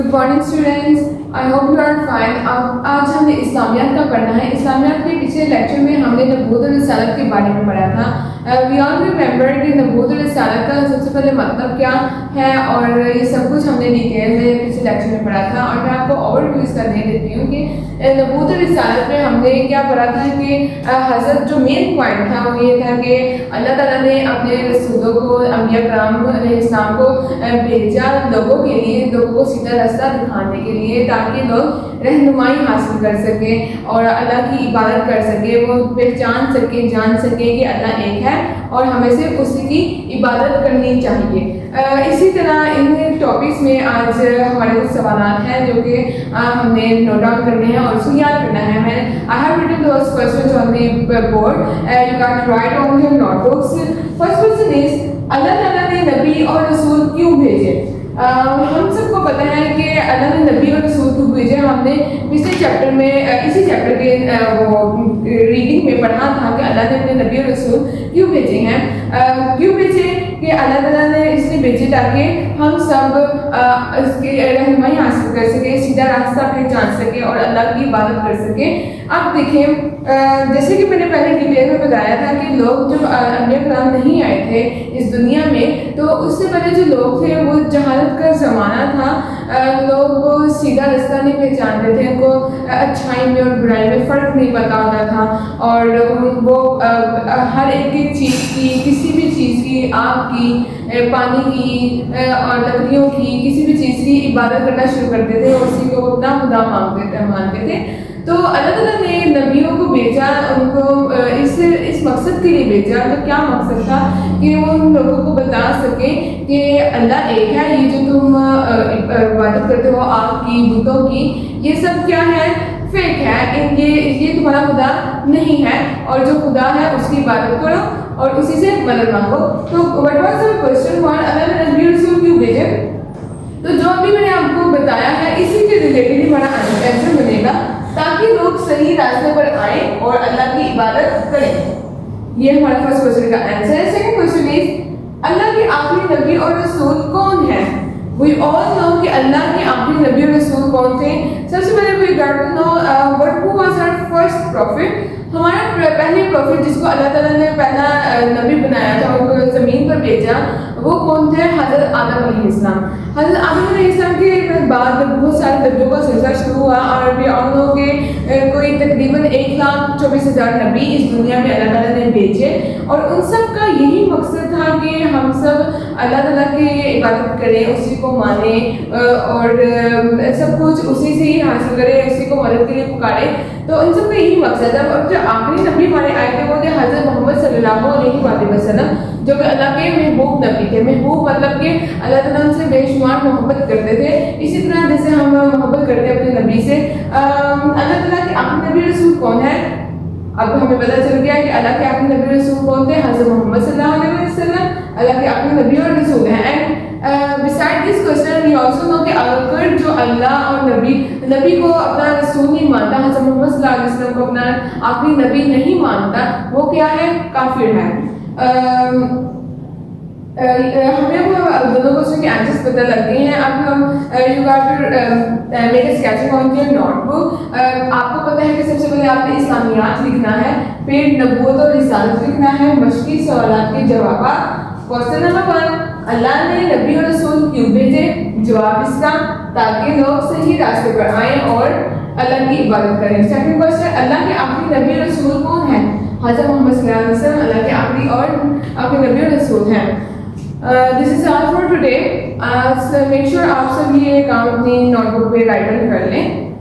Good morning students, I hope you are fine. अब आज हमने इस्लामियात का पढ़ना है। इस्लामियात के पिछले लेक्चर में हमने नबूवत और रिसालत के बारे में पढ़ा था। वी ऑल रिमेंबर कि नबूवत और रिसालत का सबसे पहले मतलब क्या है और ये सब कुछ हमने डिटेल में पिछले लेक्चर में पढ़ा था। और मैं आपको ओवरव्यू इसका दे देती हूँ कि नबूवत और रिसालत में हमने क्या पढ़ा था कि हज़रत जो मेन पॉइंट था वो ये था कि अल्लाह ताला ने अपने रसूलों को, अंबिया कराम अलैहिस्सलाम को भेजा लोगों के लिए, लोगों को सीधा रास्ता दिखाने के लिए, ताकि लोग रहनुमाई हासिल कर सकें और अल्लाह की इबादत कर सकें, वो पहचान सकें, जान सकें कि अल्लाह एक है और हमें सिर्फ उसी की इबादत करनी चाहिए। इसी तरह इन टॉपिक्स में आज हमारे कुछ सवाल हैं जो कि हमने नोट डाउन करने हैं और उसको याद करना है। मैं I have written those questions on the board, you can write on your notebooks. First question is, Allah ताला ने नबी और रसूल क्यों भेजे? हम सबको पता है कि अल्लाह ने नबी और रसूल को भेजे। हमने पिछले चैप्टर में इसी चैप्टर के वो रीडिंग में पढ़ा था कि अल्लाह ने अपने नबी और रसूल क्यों भेजे हैं। क्यों भेजे कि अल्लाह ताला ने इसलिए भेजे ताकि हम सब इसकी रहनुमाई हासिल कर सके, सीधा रास्ता पहचान सके और अल्लाह की इबादत कर सके। अब देखें, जैसे कि मैंने पहले डिटेल में बताया था कि लोग जब अंबिया कराम नहीं आए थे इस दुनिया में, तो उससे पहले जो लोग थे वो जहालत का ज़माना था। लोग सीधा रास्ता नहीं पहचानते थे, उनको अच्छाई में और बुराई में फ़र्क नहीं पता होता था और वो हर एक चीज़ की, किसी भी चीज़ की, आग की, पानी की और लकड़ियों की, किसी भी चीज़ की इबादत करना शुरू करते थे और उसी को अपना खुदा मानते थे। तो अल्लाह ताला ने नबियों को भेजा, उनको इस मकसद के लिए भेजा। तो क्या मकसद था कि वो उन लोगों को बता सके कि अल्लाह एक है, ये जो तुम इबादत करते हो आग की, बुतों की, ये सब क्या है, फेक है, ये तुम्हारा खुदा नहीं है और जो खुदा है उसकी इबादत करो और उसी से मदद मांगो। तो what was the question one, Allah ने नबी और रसूल क्यों भेजे? तो जो अभी मैंने आपको बताया है इसी के रिलेटेड हमारा आंसर बनेगा, ताकि लोग सही रास्ते पर आए और अल्लाह की इबादत करें। ये हमारा फर्स्ट क्वेश्चन का आंसर है। सेकंड क्वेश्चन इज, अल्लाह के आखिरी नबी और रसूल कौन है? We all know कि अल्लाह के आखिरी नबी और रसूल कौन थे। सबसे पहले we got to know who was our first prophet। हमारा पहले प्रॉफिट जिसको अल्लाह ताला ने पहला नबी बनाया था, उनको ज़मीन पर भेजा, वो कौन थे? हज़रत आदम अलैहिस्सलाम। हज़रत आदम अलैहिस्सलाम के बाद बहुत सारे नबियों का सिलसिला शुरू हुआ और भी हम लोग के कोई तकरीबन 1,24,000 नबी इस दुनिया में अल्लाह ताला ने भेजे और उन सब का यही मकसद था कि हम सब अल्लाह ताला की इबादत करें, उसी को माने और सब कुछ उसी से ही हासिल करें, उसी को मदद के लिए पुकारें। तो इन सब का यही मकसद है। और जो आखिरी नबी हमारे आए थे वो थे हज़रत मोहम्मद सल्लल्लाहु अलैहि वसल्लम, जो कि अल्लाह के महबूब नबी थे। महबूब मतलब कि अल्लाह ताला उनसे बेशुमार मोहब्बत करते थे। इसी तरह जैसे हम मोहब्बत करते हैं अपने नबी से। अल्लाह ताला के आखिरी नबी रसूल कौन है? अब हमें पता चल गया कि अल्लाह के आखिरी नबी रसूल कौन थे? हज़रत मोहम्मद सल्लल्लाहु अलैहि वसल्लम अल्लाह के आखिरी नबी और रसूल हैं। And beside this question we also know कि अगर जो अल्लाह और नबी को अपना रसूल नहीं मानता, हज़रत मोहम्मद सल्लल्लाहु अलैहि वसल्लम को अपना आखिरी नबी नहीं मानता, वो क्या है? काफिर है। हमें वो दोनों क्वेश्चन के आंसर्स पता लग गए हैं। अब हम you got to make a sketching on your notebook. आपको पता है कि सबसे पहले आपने इस्लामियात लिखना है, फिर नबूवत और रिसालत लिखना है, मशकी सवालात के जवाब। क्वेश्चन नंबर 1, अल्लाह ने नबी और रसूल क्यों भेजे? जवाब इसका, ताकि लोग सही रास्ते पर आए और अल्लाह की इबादत करें। सेकंड क्वेश्चन, अल्लाह के आखिरी नबी और रसूल कौन है? हज़रत मोहम्मद सल्लल्लाहु अलैहि वसल्लम अल्लाह के आखिरी नबी और रसूल हैं। This is all for today. Make sure आप सब ये काम अपनी नोटबुक पे राइट डाउन कर लें।